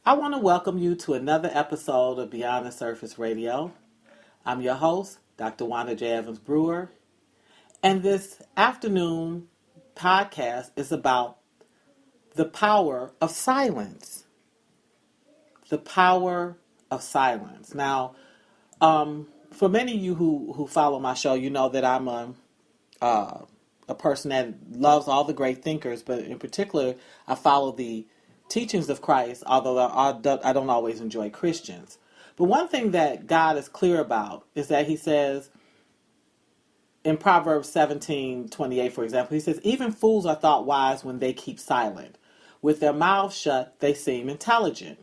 I want to welcome you to another episode of Beyond the Surface Radio. I'm your host, Dr. Wanda J. Evans-Brewer, and this afternoon podcast is about the power of silence. The power of silence. Now, for many of you who follow my show, you know that I'm a person that loves all the great thinkers, but in particular, I follow the teachings of Christ, although I don't always enjoy Christians. But one thing that God is clear about is that he says in Proverbs 17:28, for example, he says, even fools are thought wise when they keep silent. With their mouths shut, they seem intelligent.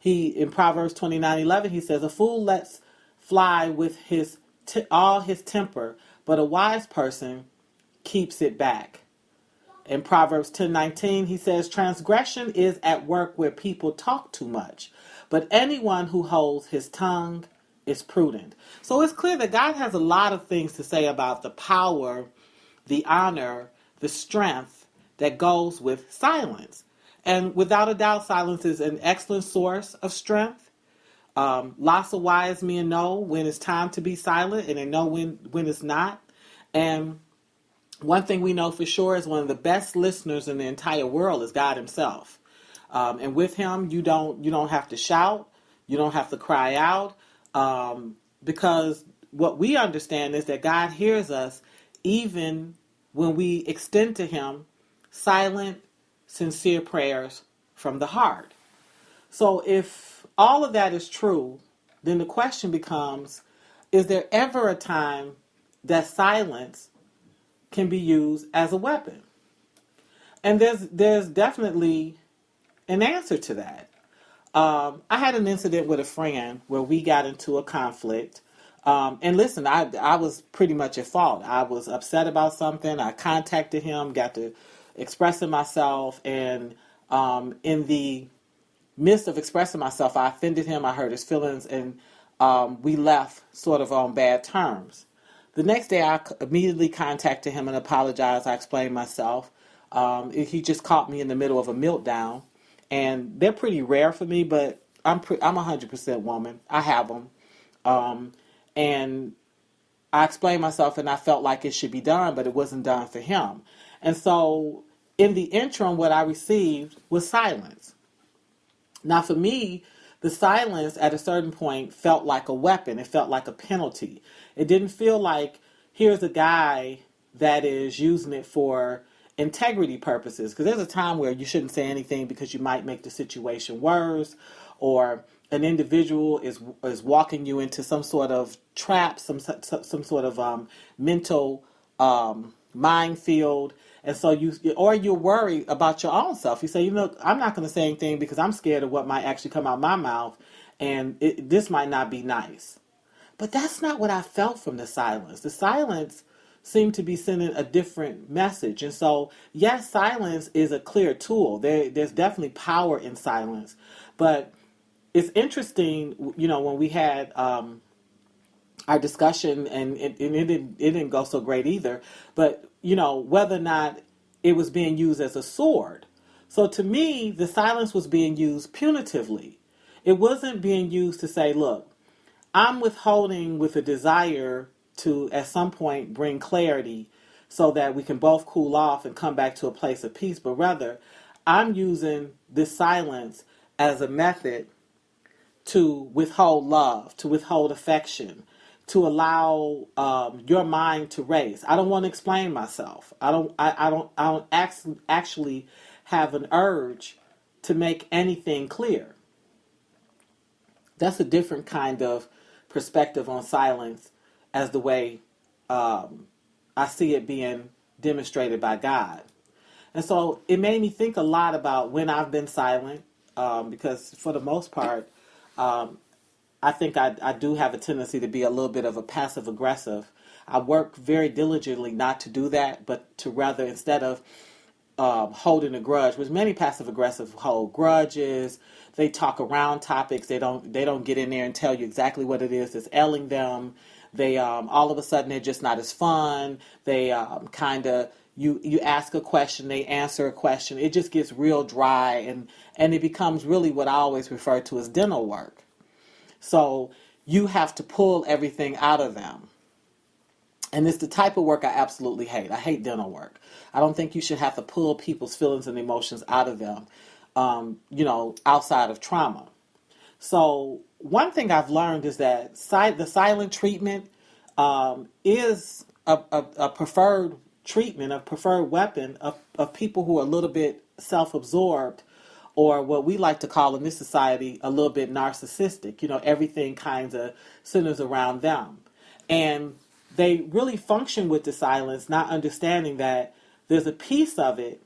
In Proverbs 29:11, he says, a fool lets fly with all his temper, but a wise person keeps it back. In Proverbs 10:19, he says, transgression is at work where people talk too much, but anyone who holds his tongue is prudent. So it's clear that God has a lot of things to say about the power, the honor, the strength that goes with silence. And without a doubt, silence is an excellent source of strength. Lots of wise men know when it's time to be silent, and they know when it's not. And one thing we know for sure is one of the best listeners in the entire world is God himself. And with him, you don't have to shout. You don't have to cry out. Because what we understand is that God hears us even when we extend to him silent, sincere prayers from the heart. So if all of that is true, then the question becomes, is there ever a time that silence can be used as a weapon? And there's definitely an answer to that. I had an incident with a friend where we got into a conflict. And listen, I was pretty much at fault. I was upset about something. I contacted him, got to expressing myself, and in the midst of expressing myself, I offended him. I hurt his feelings, and we left sort of on bad terms. The next day, I immediately contacted him and apologized. I explained myself. He just caught me in the middle of a meltdown, and they're pretty rare for me, but I'm 100% woman. I have them, and I explained myself, and I felt like it should be done, but it wasn't done for him. And so, in the interim, what I received was silence. Now, for me, the silence at a certain point felt like a weapon. It felt like a penalty. It didn't feel like, here's a guy that is using it for integrity purposes. Because there's a time where you shouldn't say anything because you might make the situation worse, or an individual is walking you into some sort of trap, some sort of mental minefield. And so you're worried about your own self. You say, I'm not going to say anything because I'm scared of what might actually come out of my mouth, and this might not be nice. But that's not what I felt from the silence. The silence seemed to be sending a different message. And so, yes, silence is a clear tool. There's definitely power in silence. But it's interesting, when we had our discussion, and it didn't go so great either, but whether or not it was being used as a sword. So to me, the silence was being used punitively. It wasn't being used to say, look, I'm withholding with a desire to at some point bring clarity so that we can both cool off and come back to a place of peace, but rather I'm using this silence as a method to withhold love, to withhold affection, to allow your mind to race. I don't want to explain myself. I don't actually have an urge to make anything clear. That's a different kind of perspective on silence as the way I see it being demonstrated by God. And so it made me think a lot about when I've been silent, because for the most part, I think I do have a tendency to be a little bit of a passive aggressive. I work very diligently not to do that, but to rather, instead of holding a grudge, which many passive aggressive hold grudges. They talk around topics. They don't get in there and tell you exactly what it is that's ailing them. They all of a sudden they're just not as fun. They kind of you ask a question, they answer a question. It just gets real dry, and it becomes really what I always refer to as dental work. So you have to pull everything out of them. And it's the type of work I absolutely hate. I hate dental work. I don't think you should have to pull people's feelings and emotions out of them, outside of trauma. So one thing I've learned is that the silent treatment is a preferred treatment, a preferred weapon of people who are a little bit self-absorbed, or what we like to call in this society a little bit narcissistic. Everything kind of centers around them. And they really function with the silence, not understanding that there's a piece of it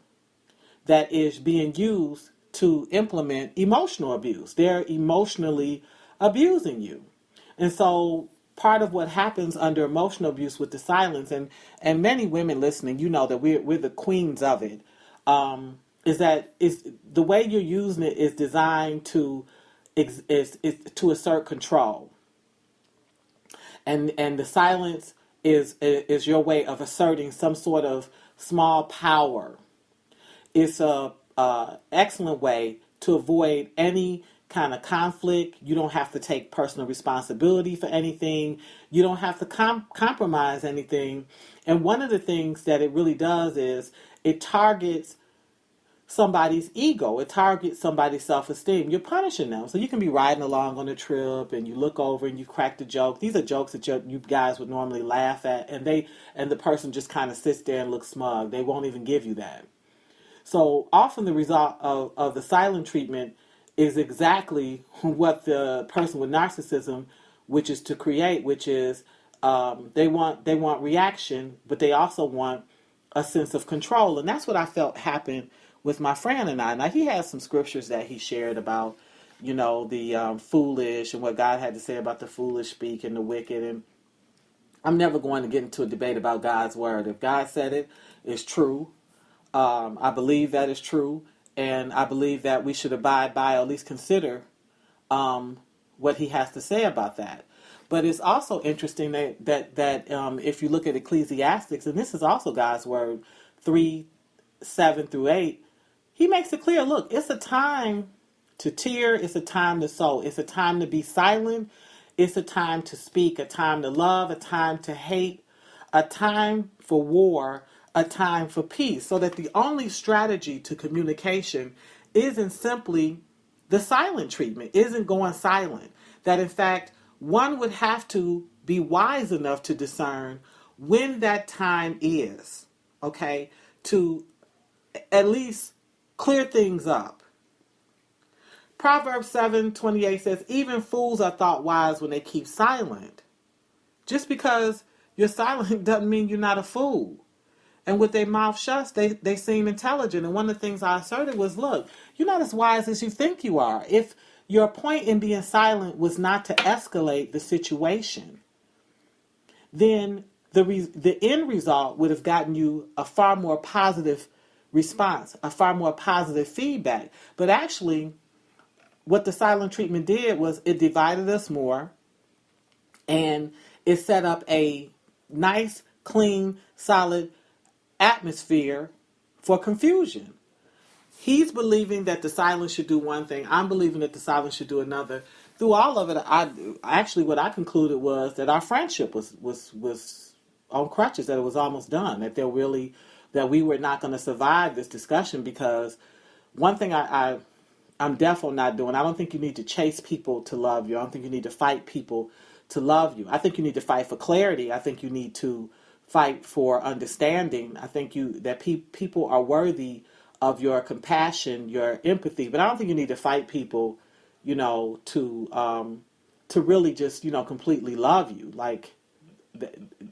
that is being used to implement emotional abuse. They're emotionally abusing you. And so part of what happens under emotional abuse with the silence, and many women listening, that we're the queens of it, is that the way you're using it is designed to is to assert control. And the silence is your way of asserting some sort of small power. It's a excellent way to avoid any kind of conflict. You don't have to take personal responsibility for anything. You don't have to compromise anything. And one of the things that it really does is it targets somebody's ego. It targets somebody's self-esteem. You're punishing them. So you can be riding along on a trip and you look over and you crack the joke. These are jokes that you guys would normally laugh at, and the person just kind of sits there and looks smug. They won't even give you that. So often the result of the silent treatment is exactly what the person with narcissism wishes to create, which is they want reaction, but they also want a sense of control. And that's what I felt happened with my friend and I. Now, he has some scriptures that he shared about, the foolish and what God had to say about the foolish speak and the wicked. And I'm never going to get into a debate about God's word. If God said it, it's true. I believe that is true. And I believe that we should abide by, or at least consider what he has to say about that. But it's also interesting that if you look at Ecclesiastics, and this is also God's word, 3:7-8, he makes it clear, look, it's a time to tear, it's a time to sow, it's a time to be silent, it's a time to speak, a time to love, a time to hate, a time for war, a time for peace. So that the only strategy to communication isn't simply the silent treatment, isn't going silent. That in fact, one would have to be wise enough to discern when that time is, okay, to at least clear things up. Proverbs 7:28 says, even fools are thought wise when they keep silent. Just because you're silent doesn't mean you're not a fool. And with their mouth shut, they seem intelligent. And one of the things I asserted was, look, you're not as wise as you think you are. If your point in being silent was not to escalate the situation, then the end result would have gotten you a far more positive response, a far more positive feedback. But actually, what the silent treatment did was it divided us more, and it set up a nice, clean, solid atmosphere for confusion. He's believing that the silence should do one thing. I'm believing that the silence should do another. Through all of it, what I concluded was that our friendship was on crutches, that it was almost done, that we were not going to survive this discussion, because one thing I'm definitely not doing, I don't think you need to chase people to love you. I don't think you need to fight people to love you. I think you need to fight for clarity. I think you need to fight for understanding. I think that people are worthy of your compassion, your empathy, but I don't think you need to fight people, to really just, completely love you. Like,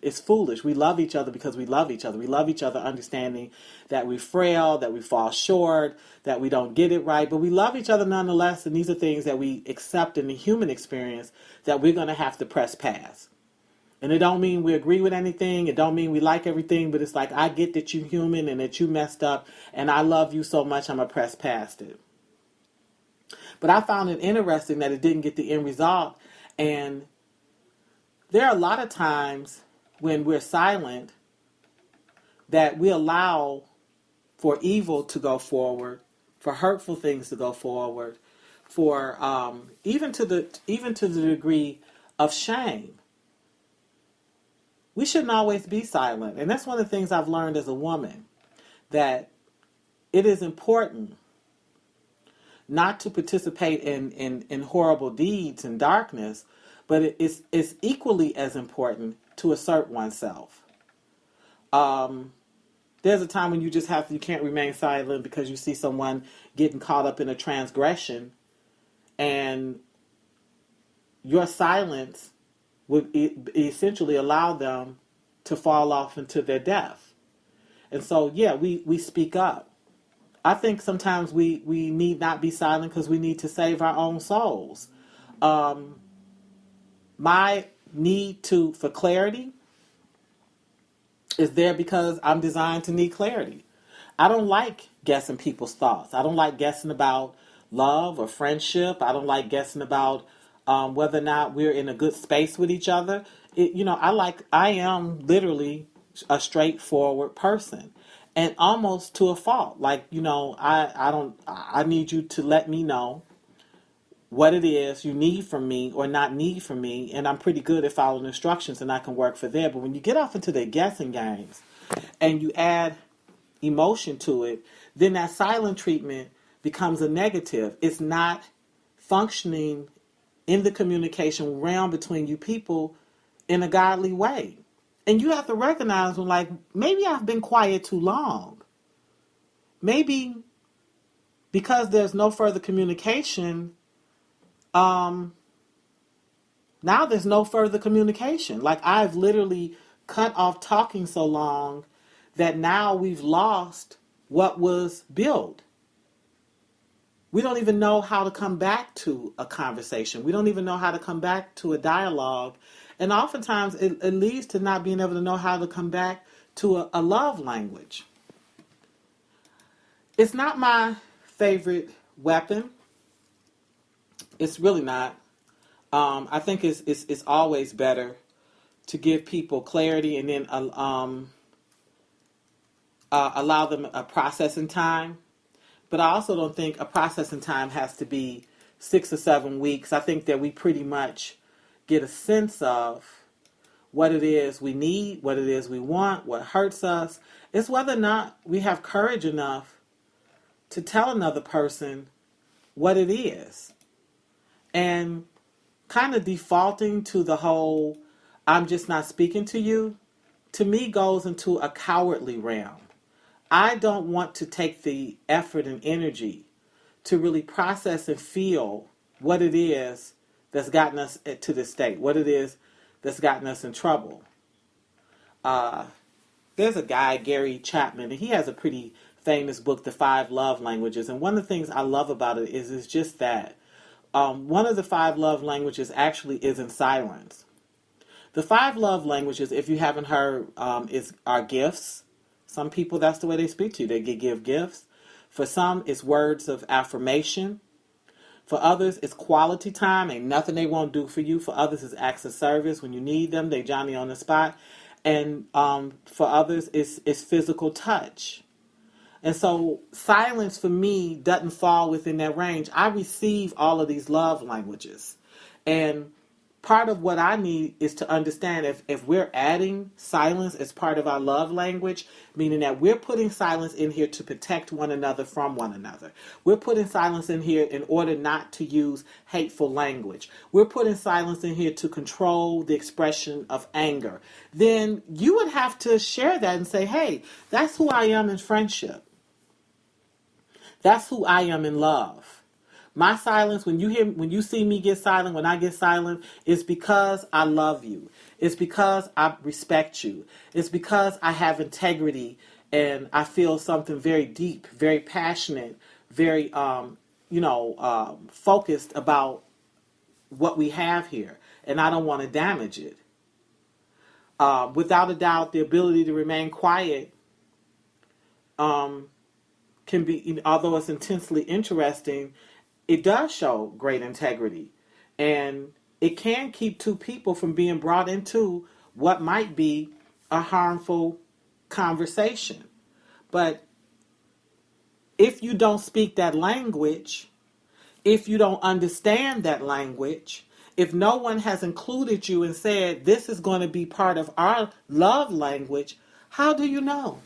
it's foolish. We love each other because we love each other. We love each other understanding that we're frail, that we fall short, that we don't get it right, but we love each other nonetheless, and these are things that we accept in the human experience that we're going to have to press past. And it don't mean we agree with anything. It don't mean we like everything, but it's like, I get that you're human and that you messed up, and I love you so much, I'm going to press past it. But I found it interesting that it didn't get the end result. And there are a lot of times when we're silent that we allow for evil to go forward, for hurtful things to go forward, for even to the degree of shame. We shouldn't always be silent, and that's one of the things I've learned as a woman, that it is important not to participate in horrible deeds and darkness, but it's equally as important to assert oneself. There's a time when you can't remain silent because you see someone getting caught up in a transgression, and your silence would essentially allow them to fall off into their death. And so, yeah, we speak up. I think sometimes we need not be silent because we need to save our own souls. My need for clarity is there because I'm designed to need clarity. I don't like guessing people's thoughts. I don't like guessing about love or friendship. I don't like guessing about whether or not we're in a good space with each other. I am literally a straightforward person, and almost to a fault. I need you to let me know what it is you need from me or not need from me, and I'm pretty good at following instructions, and I can work for there. But when you get off into the guessing games and you add emotion to it, then that silent treatment becomes a negative. It's not functioning in the communication realm between you people in a godly way. And you have to recognize when, maybe I've been quiet too long. Maybe because there's no further communication, now there's no further communication. I've literally cut off talking so long that now we've lost what was built. We don't even know how to come back to a conversation. We don't even know how to come back to a dialogue. And oftentimes it leads to not being able to know how to come back to a love language. It's not my favorite weapon. It's really not. I think it's always better to give people clarity and then allow them a processing time. But I also don't think a processing time has to be 6 or 7 weeks. I think that we pretty much get a sense of what it is we need, what it is we want, what hurts us. It's whether or not we have courage enough to tell another person what it is. And kind of defaulting to the whole, I'm just not speaking to you, to me goes into a cowardly realm. I don't want to take the effort and energy to really process and feel what it is that's gotten us to this state, what it is that's gotten us in trouble. There's a guy, Gary Chapman, and he has a pretty famous book, The 5 Love Languages. And one of the things I love about it is just that. One of the 5 love languages actually is in silence. The 5 love languages, if you haven't heard, are gifts. Some people, that's the way they speak to you. They give gifts. For some, it's words of affirmation. For others, it's quality time. Ain't nothing they won't do for you. For others, it's acts of service. When you need them, they Johnny on the spot. And for others, it's physical touch. And so silence for me doesn't fall within that range. I receive all of these love languages. And part of what I need is to understand if we're adding silence as part of our love language, meaning that we're putting silence in here to protect one another from one another. We're putting silence in here in order not to use hateful language. We're putting silence in here to control the expression of anger. Then you would have to share that and say, hey, that's who I am in friendship. That's who I am in love. My silence, when you see me get silent, when I get silent, it's because I love you. It's because I respect you. It's because I have integrity and I feel something very deep, very passionate, very, focused about what we have here. And I don't want to damage it. Without a doubt, the ability to remain quiet can be, although it's intensely interesting, it does show great integrity, and it can keep two people from being brought into what might be a harmful conversation. But if you don't speak that language, if you don't understand that language, if no one has included you and said, this is going to be part of our love language, how do you know?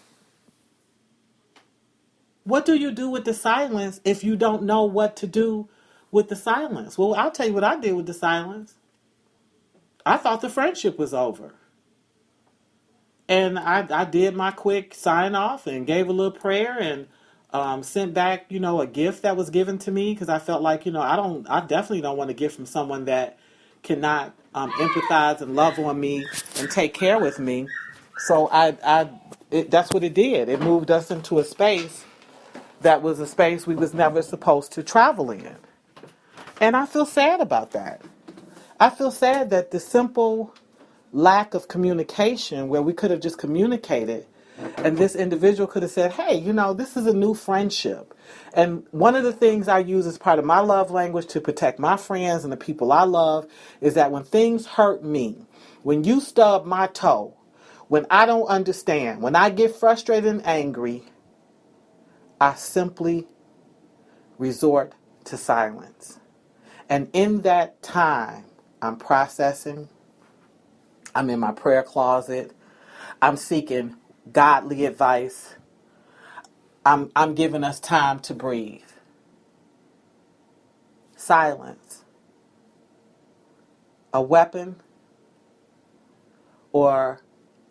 What do you do with the silence if you don't know what to do with the silence? Well, I'll tell you what I did with the silence. I thought the friendship was over. And I did my quick sign off and gave a little prayer and sent back, a gift that was given to me because I felt like, I definitely don't want a gift from someone that cannot empathize and love on me and take care with me. So that's what it did. It moved us into a space that was a space we was never supposed to travel in. And I feel sad about that. I feel sad that the simple lack of communication where we could have just communicated and this individual could have said, hey, this is a new friendship. And one of the things I use as part of my love language to protect my friends and the people I love is that when things hurt me, when you stub my toe, when I don't understand, when I get frustrated and angry, I simply resort to silence. And in that time, I'm processing. I'm in my prayer closet. I'm seeking godly advice. I'm giving us time to breathe. Silence. A weapon or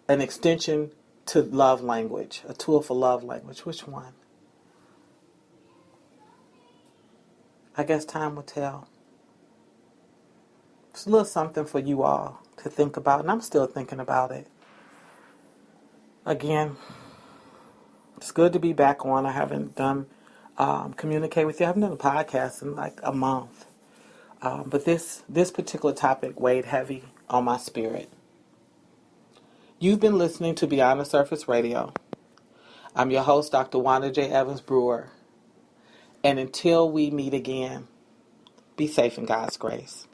an extension to love language, a tool for love language. Which one? I guess time will tell. It's a little something for you all to think about, and I'm still thinking about it. Again, it's good to be back on. I haven't done communicate with you. I haven't done a podcast in like a month. But this particular topic weighed heavy on my spirit. You've been listening to Beyond the Surface Radio. I'm your host, Dr. Wanda J. Evans-Brewer. And until we meet again, be safe in God's grace.